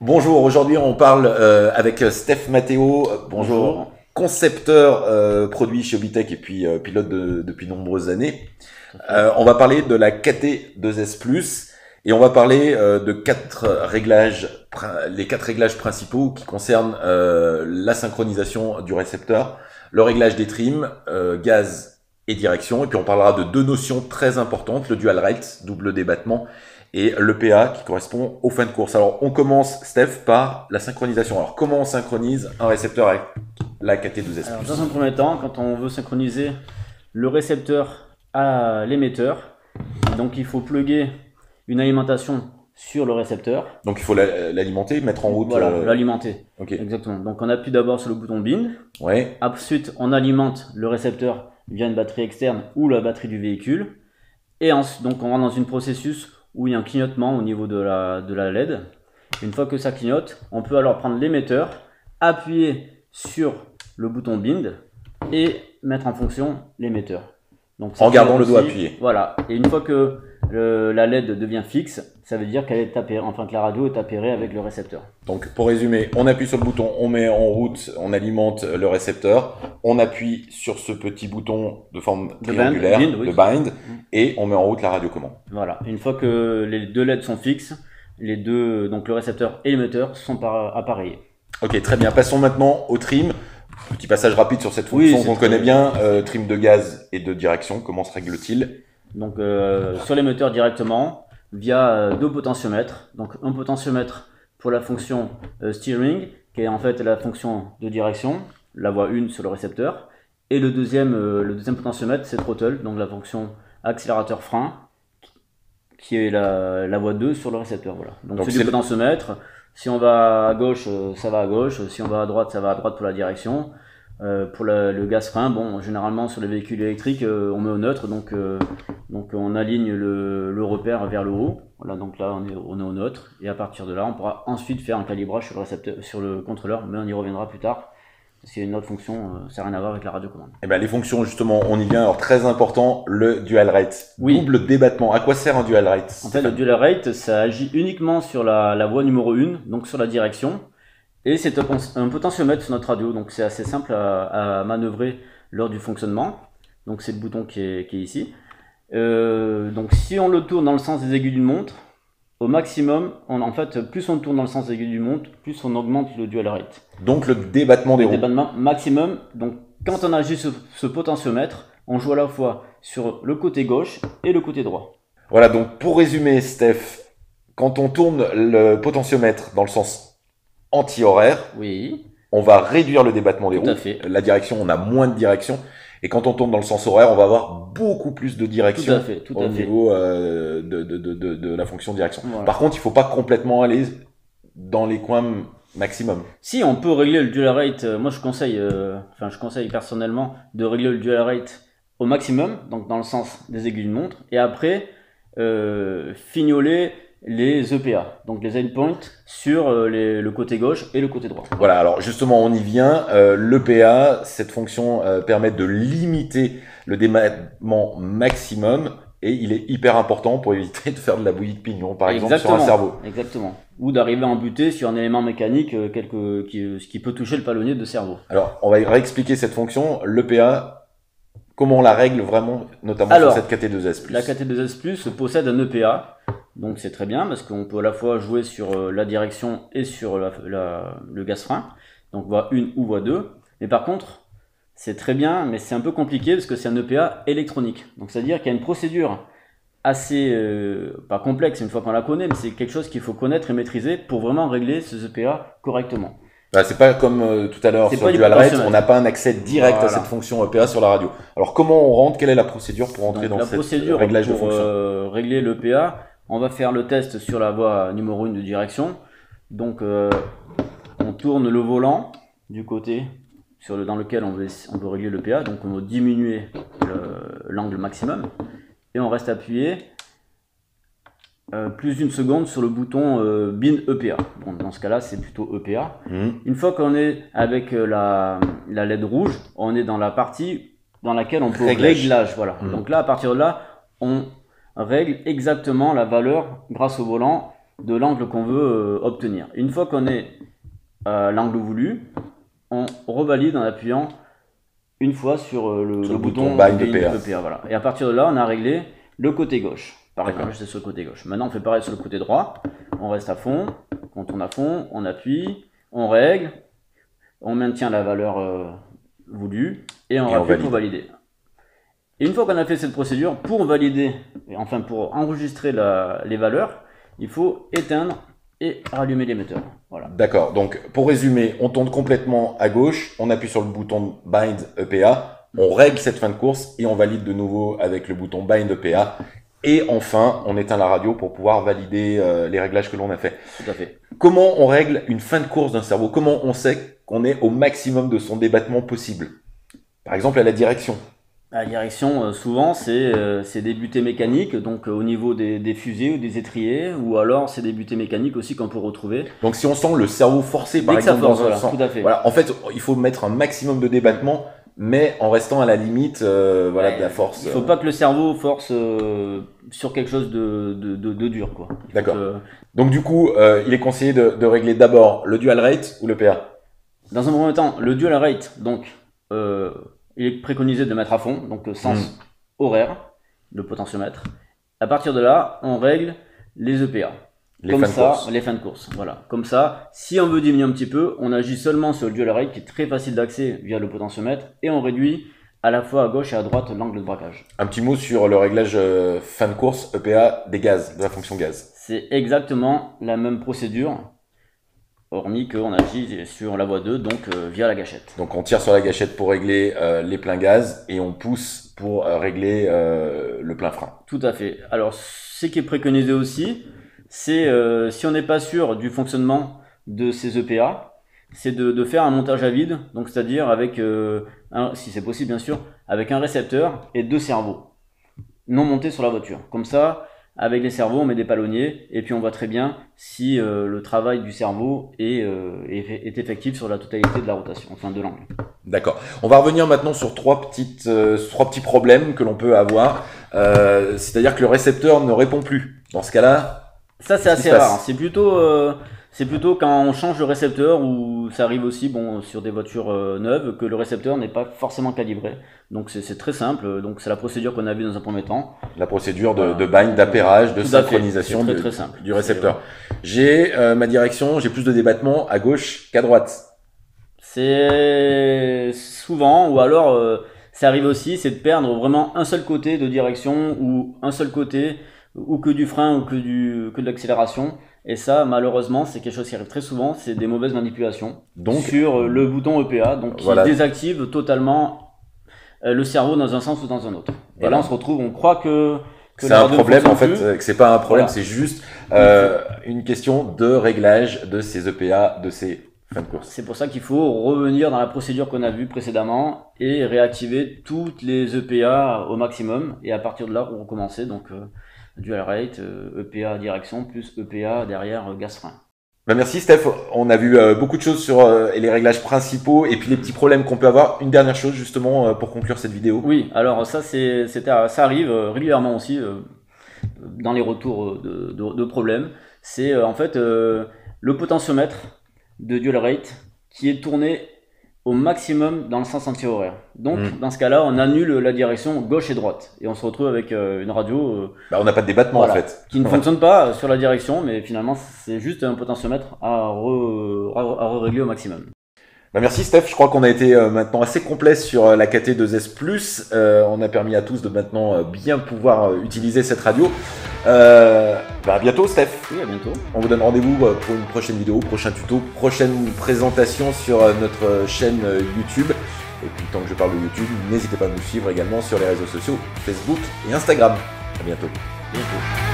Bonjour, aujourd'hui on parle avec Steph Matteo, bonjour, concepteur produit chez Obitech et puis pilote depuis de nombreuses années. On va parler de la KT2S+, et on va parler de les quatre réglages principaux qui concernent la synchronisation du récepteur, le réglage des trims, gaz et direction, et puis on parlera de deux notions très importantes, le dual rate, double débattement, et l'EPA qui correspond aux fins de course. Alors on commence, Steph, par la synchronisation. Alors comment on synchronise un récepteur avec la KT2S+? Alors, dans un premier temps, quand on veut synchroniser le récepteur à l'émetteur, donc il faut plugger une alimentation sur le récepteur. Donc il faut l'alimenter, mettre en route. Voilà, l'alimenter. Okay. Exactement. Donc on appuie d'abord sur le bouton bind. Ouais. Ensuite on alimente le récepteur via une batterie externe ou la batterie du véhicule. Et ensuite, donc on rentre dans un processus où il y a un clignotement au niveau de la LED. Une fois que ça clignote, on peut alors prendre l'émetteur, appuyer sur le bouton bind et mettre en fonction l'émetteur. En gardant le doigt appuyé. Voilà. Et une fois que la LED devient fixe, ça veut dire qu'elle est appairée, enfin que la radio est appairée avec le récepteur. Donc pour résumer, on appuie sur le bouton, on met en route, on alimente le récepteur, on appuie sur ce petit bouton de forme triangulaire, le bind, et on met en route la radiocommande. Voilà. Une fois que les deux LED sont fixes, donc le récepteur et l'émetteur sont appareillés. Ok, très bien. Passons maintenant au trim. Petit passage rapide sur cette fonction qu'on connaît bien, trim de gaz et de direction. Comment se règle-t-il? Donc sur l'émetteur directement, via deux potentiomètres. Donc un potentiomètre pour la fonction steering, qui est en fait la fonction de direction, la voie 1 sur le récepteur. Et le deuxième potentiomètre, c'est throttle, donc la fonction accélérateur-frein, qui est la voie 2 sur le récepteur. Voilà. Donc c'est du potentiomètre. Si on va à gauche, ça va à gauche. Si on va à droite, ça va à droite pour la direction. Pour le gaz-frein, bon, généralement sur les véhicules électriques, on met au neutre, donc on aligne le repère vers le haut. Voilà, donc là on est au neutre, et à partir de là, on pourra ensuite faire un calibrage sur le récepteur, sur le contrôleur, mais on y reviendra plus tard. Parce qu'il y a une autre fonction, ça n'a rien à voir avec la radiocommande. Eh ben, les fonctions, justement, on y vient. Alors, très important, le dual rate. Oui. Double débattement. À quoi sert un dual rate? En fait, le dual rate, ça agit uniquement sur la voie numéro 1, donc sur la direction. Et c'est un potentiomètre sur notre radio, donc c'est assez simple à manœuvrer lors du fonctionnement. Donc c'est le bouton qui est ici. Donc si on le tourne dans le sens des aiguilles d'une montre, au maximum, en fait, plus on tourne dans le sens des aiguilles d'une montre, plus on augmente le dual rate. Donc le débattement des roues. Le débattement maximum. Donc quand on agit sur ce potentiomètre, on joue à la fois sur le côté gauche et le côté droit. Voilà, donc pour résumer, Steph, quand on tourne le potentiomètre dans le sens anti-horaire, oui, on va réduire le débattement des roues. Tout à fait. La direction, on a moins de direction. Et quand on tourne dans le sens horaire, on va avoir beaucoup plus de direction au niveau de la fonction direction. Voilà. Par contre, il ne faut pas complètement aller dans les coins maximum. Si, on peut régler le dual rate. Moi, je conseille personnellement de régler le dual rate au maximum, donc dans le sens des aiguilles d'une montre. Et après, fignoler les EPA, donc les endpoints sur le côté gauche et le côté droit. Voilà, alors justement on y vient, l'EPA, cette fonction permet de limiter le débattement maximum et il est hyper important pour éviter de faire de la bouillie de pignon, par exemple sur un cerveau. Exactement, ou d'arriver à en buter sur un élément mécanique ce qui peut toucher le palonnier de cerveau. Alors on va réexpliquer cette fonction, l'EPA, comment on la règle vraiment, notamment sur cette KT2S+. La KT2S+, possède un EPA. Donc c'est très bien parce qu'on peut à la fois jouer sur la direction et sur le gaz-frein, donc voie 1 ou voie 2. Mais par contre, c'est très bien, mais c'est un peu compliqué parce que c'est un EPA électronique. Donc c'est-à-dire qu'il y a une procédure assez, pas complexe une fois qu'on la connaît, mais c'est quelque chose qu'il faut connaître et maîtriser pour vraiment régler ces EPA correctement. Bah, c'est pas comme tout à l'heure sur le dual rate, on n'a pas un accès direct à cette fonction EPA sur la radio. Alors comment on rentre? Quelle est la procédure pour entrer dans cette réglage de fonction? Régler l'EPA, on va faire le test sur la voie numéro 1 de direction. Donc on tourne le volant du côté dans lequel on veut régler l'EPA. Donc on va diminuer l'angle maximum. Et on reste appuyé plus d'une seconde sur le bouton bin EPA. Bon, dans ce cas-là, c'est plutôt EPA. Une fois qu'on est avec la LED rouge, on est dans la partie dans laquelle on peut réglage. Donc là, à partir de là, on règle exactement la valeur grâce au volant de l'angle qu'on veut obtenir. Une fois qu'on est à l'angle voulu, on revalide en appuyant une fois sur le bouton Bind EPA. Voilà. Et à partir de là, on a réglé le côté gauche. Par exemple, c'est sur le côté gauche. Maintenant, on fait pareil sur le côté droit. On reste à fond, on tourne à fond, on appuie, on règle, on maintient la valeur voulue et on appuie pour valider. Et une fois qu'on a fait cette procédure, pour valider, enfin pour enregistrer les valeurs, il faut éteindre et rallumer l'émetteur. Voilà. D'accord, donc pour résumer, on tourne complètement à gauche, on appuie sur le bouton Bind EPA, on règle cette fin de course et on valide de nouveau avec le bouton Bind EPA. Et enfin, on éteint la radio pour pouvoir valider les réglages que l'on a fait. Tout à fait. Comment on règle une fin de course d'un cerveau? Comment on sait qu'on est au maximum de son débattement possible? Par exemple, à la direction. La direction, souvent, c'est des butées mécaniques, donc au niveau des fusées ou des étriers, ou alors c'est des butées mécaniques aussi qu'on peut retrouver. Donc si on sent le cerveau forcé, par exemple, force, voilà, tout à fait. Voilà, en fait, il faut mettre un maximum de débattement, mais en restant à la limite de la force. Il ne faut pas que le cerveau force sur quelque chose de dur, quoi. D'accord. Donc du coup, il est conseillé de régler d'abord le dual rate ou le PA? Dans un premier temps, le dual rate, donc il est préconisé de mettre à fond, donc sens horaire, le potentiomètre. À partir de là, on règle les EPA. Les fins de course. Voilà. Comme ça, si on veut diminuer un petit peu, on agit seulement sur le dual rate qui est très facile d'accès via le potentiomètre et on réduit à la fois à gauche et à droite l'angle de braquage. Un petit mot sur le réglage fin de course EPA des gaz, de la fonction gaz. C'est exactement la même procédure, hormis qu'on agit sur la voie 2, donc via la gâchette. Donc on tire sur la gâchette pour régler les pleins gaz et on pousse pour régler le plein frein. Tout à fait. Alors ce qui est préconisé aussi, c'est si on n'est pas sûr du fonctionnement de ces EPA, c'est de faire un montage à vide, donc c'est-à-dire avec, si c'est possible bien sûr, avec un récepteur et 2 cerveaux non montés sur la voiture. Comme ça, avec les cerveaux, on met des palonniers et puis on voit très bien si le travail du cerveau est effectif sur la totalité de la rotation, enfin de l'angle. D'accord. On va revenir maintenant sur trois petits problèmes que l'on peut avoir. C'est-à-dire que le récepteur ne répond plus. Dans ce cas-là, ça c'est assez rare. C'est plutôt quand on change de récepteur ou ça arrive aussi sur des voitures neuves que le récepteur n'est pas forcément calibré. Donc c'est très simple. Donc c'est la procédure qu'on a vue dans un premier temps. La procédure de bind, d'appairage, de synchronisation très simple. Du récepteur. J'ai ma direction, j'ai plus de débattement à gauche qu'à droite. C'est souvent, ou alors ça arrive aussi, c'est de perdre vraiment un seul côté de direction ou un seul côté, ou que du frein ou que de l'accélération. Et ça, malheureusement, c'est quelque chose qui arrive très souvent, c'est des mauvaises manipulations sur le bouton EPA, donc qui désactive totalement le cerveau dans un sens ou dans un autre. Et là, on se retrouve, on croit que c'est un problème en fait, que c'est pas un problème, c'est juste une question de réglage de ces EPA, de ces fins de course. C'est pour ça qu'il faut revenir dans la procédure qu'on a vue précédemment et réactiver toutes les EPA au maximum. Et à partir de là, on recommencer donc dual rate, EPA direction plus EPA derrière gaz frein. Merci Steph, on a vu beaucoup de choses sur les réglages principaux et puis les petits problèmes qu'on peut avoir. Une dernière chose justement pour conclure cette vidéo. Oui, alors ça arrive régulièrement aussi dans les retours de problèmes. C'est en fait le potentiomètre de dual rate qui est tourné au maximum dans le sens anti-horaire. Donc dans ce cas-là, on annule la direction gauche et droite et on se retrouve avec une radio on n'a pas de débattement en fait. Qui ne fonctionne pas sur la direction, mais finalement c'est juste un potentiomètre à régler au maximum. Merci Steph, je crois qu'on a été maintenant assez complet sur la KT2S+. On a permis à tous de maintenant bien pouvoir utiliser cette radio. À bientôt Steph. Oui, à bientôt. On vous donne rendez-vous pour une prochaine vidéo, prochain tuto, prochaine présentation sur notre chaîne YouTube. Et puis tant que je parle de YouTube, n'hésitez pas à nous suivre également sur les réseaux sociaux Facebook et Instagram. À bientôt. Bientôt.